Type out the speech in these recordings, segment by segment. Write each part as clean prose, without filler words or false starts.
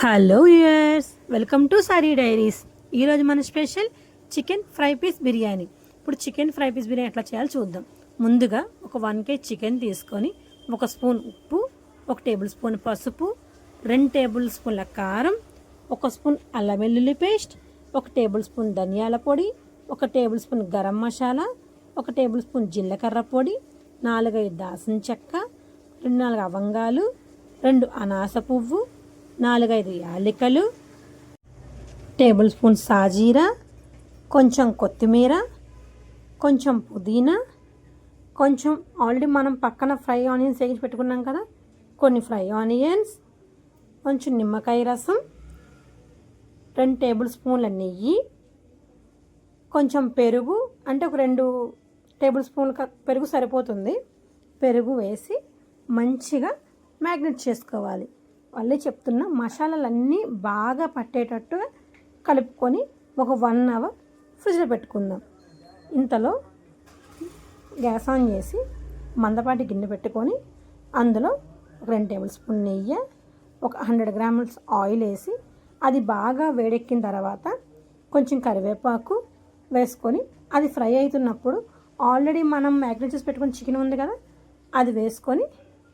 Hello viewers, welcome to sari diaries. ఈరోజు మన special chicken fry piece biryani. ఇప్పుడు చికెన్ ఫ్రై పీస్ బిర్యానీ ఎట్లా చేయాలో చూద్దాం. ముందుగా ఒక 1 kg చికెన్ తీసుకొని 1 స్పూన్ ఉప్పు, 1 టేబుల్ స్పూన్ పసుపు, 2 టేబుల్ స్పూన్ల కారం, 1 స్పూన్ అల్లం వెల్లుల్లి పేస్ట్, 1 టేబుల్ స్పూన్ ధనియాల పొడి, 1 table spoon garam masala, 1 table spoon జీలకర్ర పొడి, 4-5 దాల్చిన చెక్క, 2-4 లవంగాలు, 2 అనాస పువ్వు, 4-5 యాలకులు, టేబుల్ స్పూన్ సాజీరా, కొంచెం కొత్తిమీర, కొంచెం పుదీనా, కొంచెం ఆల్రెడీ మనం పక్కన ఫ్రై ఆనియన్స్ వేగించి పెట్టుకున్నాం కదా, కొన్ని ఫ్రై ఆనియన్స్, కొంచెం నిమ్మకాయ రసం, 2 టేబుల్ స్పూన్ల నెయ్యి, కొంచెం పెరుగు, అంటే ఒక 2 టేబుల్ స్పూన్ల పెరుగు సరిపోతుంది. పెరుగు వేసి మంచిగా మ్యాగ్నెట్ చేసుకోవాలి. మళ్ళీ చెప్తున్నా, మసాలాలన్నీ బాగా పట్టేటట్టుగా కలుపుకొని ఒక 1 అవర్ ఫ్రిడ్జ్లో పెట్టుకుందాం. ఇంతలో గ్యాస్ ఆన్ చేసి మందపాటి గిన్నె పెట్టుకొని అందులో ఒక 2 టేబుల్ స్పూన్ నెయ్యి, ఒక 100 గ్రాముల ఆయిల్ వేసి అది బాగా వేడెక్కిన తర్వాత కొంచెం కరివేపాకు వేసుకొని అది ఫ్రై అవుతున్నప్పుడు ఆల్రెడీ మనం మ్యాగ్నేట్ చేసి పెట్టుకుని చికెన్ ఉంది కదా, అది వేసుకొని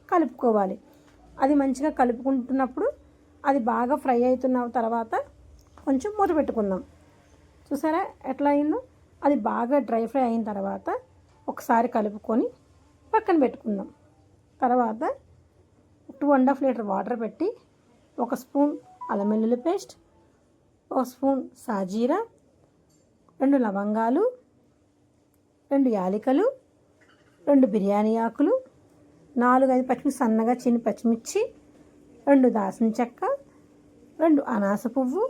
కలుపుకోవాలి. అది మంచిగా కలుపుకుంటున్నప్పుడు అది బాగా ఫ్రై అవుతున్న తర్వాత కొంచెం మూత పెట్టుకుందాం. చూసారా ఎట్లా అయిందో? అది బాగా డ్రై ఫ్రై అయిన తర్వాత ఒకసారి కలుపుకొని పక్కన పెట్టుకుందాం. తర్వాత 2.5 లీటర్ వాటర్ పెట్టి 1 స్పూన్ అల్లం వెల్లుల్లి పేస్ట్, 1 స్పూన్ సాజీరా, 2 లవంగాలు, 2 యాలకులు, 2 బిర్యానీ ఆకులు, 4-5 పచ్చిమిర్చి సన్నగా చిన్న పచ్చిమిర్చి, 2 దాల్చిన చెక్క, 2 అనాస పువ్వు,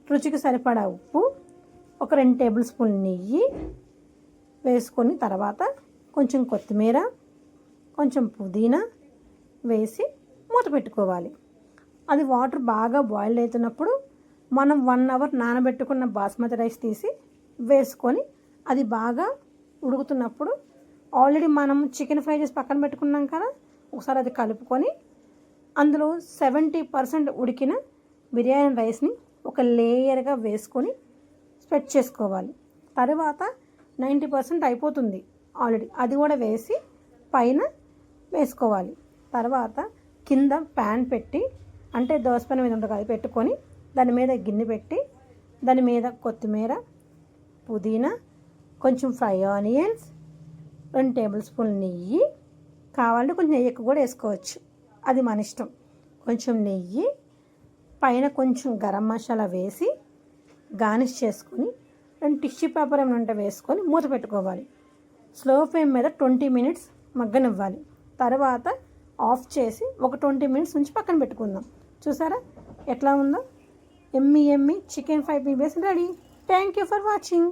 రుచికి సరిపడా ఉప్పు, ఒక 2 టేబుల్ స్పూన్ నెయ్యి వేసుకొని తర్వాత కొంచెం కొత్తిమీర, కొంచెం పుదీనా వేసి మూత పెట్టుకోవాలి. అది వాటర్ బాగా బాయిల్ అవుతున్నప్పుడు మనం 1 అవర్ నానబెట్టుకున్న బాస్మతి రైస్ తీసి వేసుకొని అది బాగా ఉడుకుతున్నప్పుడు ఆల్రెడీ మనం చికెన్ ఫ్రై చేసి పక్కన పెట్టుకున్నాం కదా, ఒకసారి అది కలుపుకొని అందులో 70% ఉడికిన బిర్యానీ రైస్ని ఒక లేయర్గా వేసుకొని స్ప్రెడ్ చేసుకోవాలి. తర్వాత 90% అయిపోతుంది ఆల్రెడీ, అది కూడా వేసి పైన వేసుకోవాలి. తర్వాత కింద ప్యాన్ పెట్టి, అంటే దోసపెన మీద ఉంటుంది అది పెట్టుకొని దాని మీద గిన్నె పెట్టి దాని మీద కొత్తిమీర, పుదీనా, కొంచెం ఫ్రై ఆనియన్స్, 2 టేబుల్ స్పూన్ నెయ్యి, కావాలంటే కొంచెం నెయ్యి ఎక్కువ కూడా వేసుకోవచ్చు, అది మన ఇష్టం. కొంచెం నెయ్యి పైన కొంచెం గరం మసాలా వేసి గార్నిష్ చేసుకొని 2 టిష్యూ పేపర్ ఏమైనా ఉంటే వేసుకొని మూత పెట్టుకోవాలి. స్లో ఫ్లేమ్ మీద 20 మినిట్స్ మగ్గనివ్వాలి. తర్వాత ఆఫ్ చేసి ఒక 20 మినిట్స్ నుంచి పక్కన పెట్టుకుందాం. చూసారా ఎట్లా ఉందో? ఎమ్మి chicken fry piece ready. Thank you for watching.